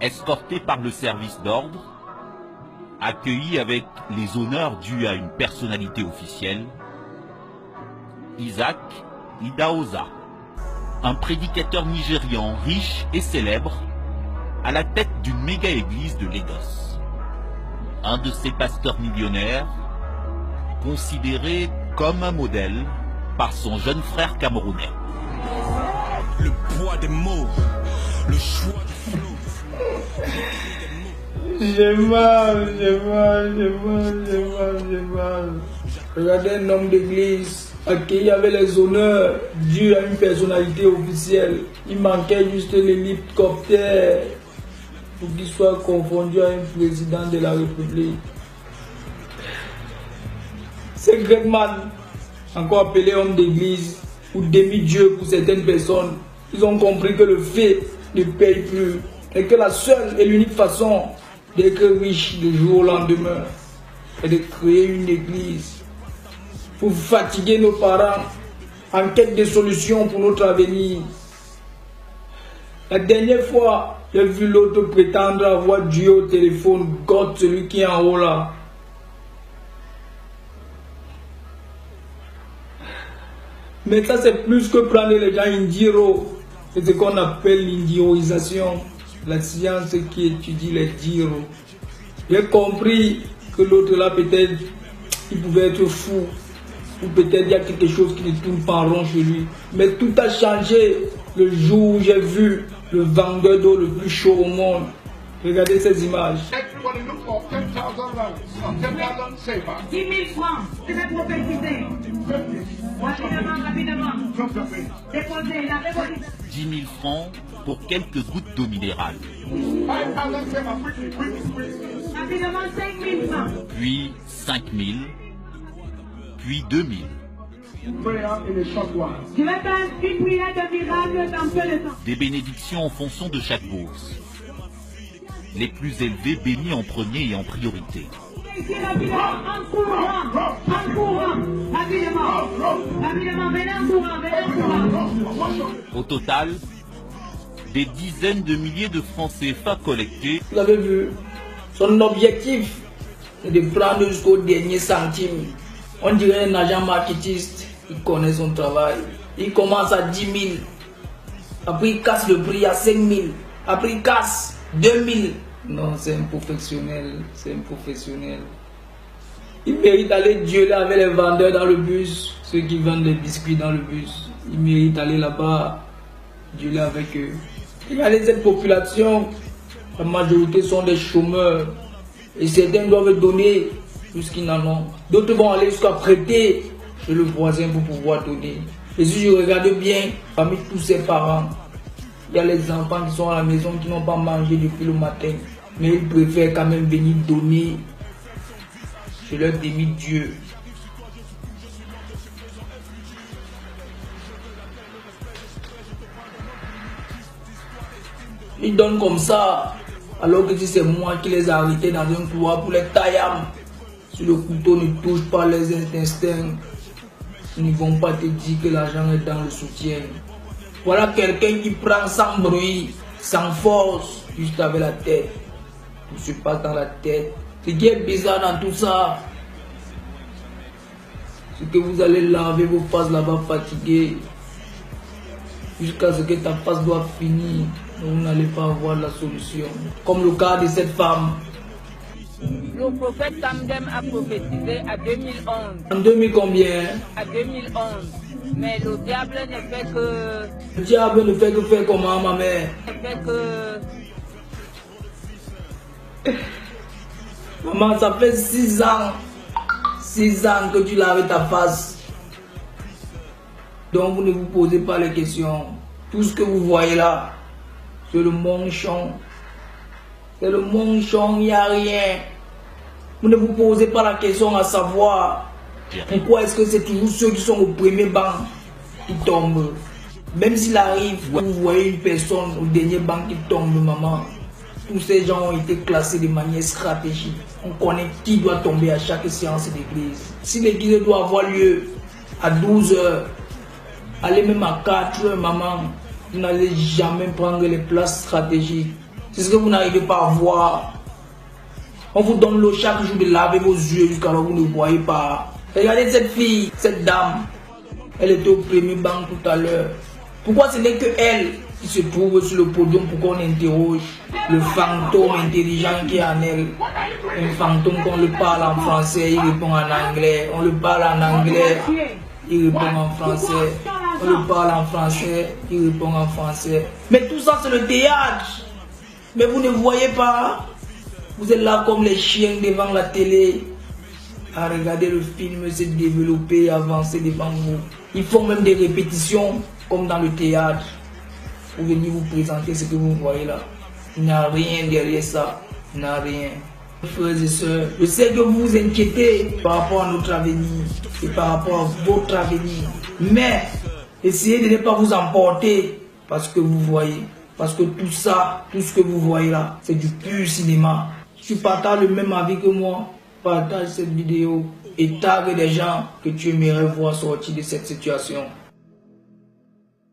escorté par le service d'ordre, accueilli avec les honneurs dus à une personnalité officielle, Isaac Idahosa, un prédicateur nigérian riche et célèbre, à la tête d'une méga-église de Lagos. Un de ces pasteurs millionnaires, considéré comme un modèle par son jeune frère camerounais. Le poids des mots, le choix du flot. J'ai mal. Regardez un homme d'église accueilli avec les honneurs dus à une personnalité officielle. Il manquait juste l'hélicoptère pour qu'il soit confondu à un président de la République. C'est Gregman, encore appelé homme d'église ou demi-dieu pour certaines personnes. Ils ont compris que le fait ne paye plus et que la seule et l'unique façon d'être riche du jour au lendemain est de créer une église pour fatiguer nos parents en quête de solutions pour notre avenir. La dernière fois, j'ai vu l'autre prétendre avoir Dieu au téléphone, God, celui qui est en haut là. Mais ça, c'est plus que prendre les gens indiro. C'est ce qu'on appelle l'indiroisation, la science qui étudie les diros. J'ai compris que l'autre là, peut-être, il pouvait être fou. Ou peut-être il y a quelque chose qui ne tourne pas en rond chez lui. Mais tout a changé le jour où j'ai vu le vendeur d'eau le plus chaud au monde. Regardez ces images. 10 000 francs, je vais prophétiser. Rapidement. Déposez, la révolution. 10 000 francs pour quelques gouttes d'eau minérale. Rapidement, 5 000 francs. Puis 5 000, puis 2 000. Je vais faire une prière de miracle dans peu de temps. Des bénédictions en fonction de chaque bourse. Les plus élevés bénis en premier et en priorité. Ici, rapidement, en courant, rapidement, venez en courant. Au total, des dizaines de milliers de francs CFA collectés. Vous avez vu, son objectif est de prendre jusqu'au dernier centime. On dirait un agent marketiste, il connaît son travail. Il commence à 10 000, après il casse le prix à 5 000, après il casse 2 000. Non, c'est un professionnel, Il mérite d'aller dueler avec les vendeurs dans le bus, ceux qui vendent des biscuits dans le bus. Il mérite d'aller là-bas, dueler avec eux. Regardez cette population, la majorité sont des chômeurs. Et certains doivent donner plus qu'ils n'en ont. D'autres vont aller jusqu'à prêter chez le voisin pour pouvoir donner. Et si je regarde bien, parmi tous ces parents, il y a les enfants qui sont à la maison qui n'ont pas mangé depuis le matin. Mais ils préfèrent quand même venir donner chez leur demi-dieu. Ils donnent comme ça, alors que si c'est moi qui les ai arrêtés dans un couloir pour les tailler, si le couteau ne touche pas les instincts, ils ne vont pas te dire que l'argent est dans le soutien. Voilà quelqu'un qui prend sans bruit, sans force, juste avec la tête. Tout se passe dans la tête. Ce qui est bizarre dans tout ça, c'est que vous allez laver vos faces là-bas fatiguées, jusqu'à ce que ta face doit finir. Vous n'allez pas avoir la solution. Comme le cas de cette femme. Le prophète Tamdem a prophétisé à 2011. En 2000 combien? À 2011. Mais le diable ne fait que... Le diable ne fait que faire comment, ma mère? Ne fait que... Maman, ça fait 6 ans. 6 ans que tu laves ta face. Donc vous ne vous posez pas les questions. Tout ce que vous voyez là, c'est le manchon. C'est le manchon, il n'y a rien. Vous ne vous posez pas la question à savoir pourquoi est-ce que c'est toujours ceux qui sont au premier banc qui tombent. Même s'il arrive, vous voyez une personne au dernier banc qui tombe, maman. Tous ces gens ont été classés de manière stratégique. On connaît qui doit tomber à chaque séance d'église. Si l'église doit avoir lieu à 12 h, allez même à 4 h, maman. Vous n'allez jamais prendre les places stratégiques. C'est ce que vous n'arrivez pas à voir. On vous donne l'eau chaque jour de laver vos yeux jusqu'alors vous ne voyez pas. Regardez cette fille, cette dame. Elle était au premier banc tout à l'heure. Pourquoi ce n'est que elle qui se trouve sur le podium pour qu'on interroge le fantôme intelligent qui est en elle? Un fantôme qu'on le parle en français, il répond en anglais. On le parle en anglais, il répond en français. On le parle en français, il répond en français. Mais tout ça c'est le théâtre. Mais vous ne voyez pas. Vous êtes là comme les chiens devant la télé, à regarder le film se développer, avancer devant vous. Ils font même des répétitions comme dans le théâtre pour venir vous présenter ce que vous voyez là. Il n'y a rien derrière ça. Il n'y a rien. Frères et sœurs, je sais que vous vous inquiétez par rapport à notre avenir et par rapport à votre avenir. Mais essayez de ne pas vous emporter parce que vous voyez. Parce que tout ça, tout ce que vous voyez là, c'est du pur cinéma. Si tu partages le même avis que moi, partage cette vidéo et tague des gens que tu aimerais voir sortir de cette situation.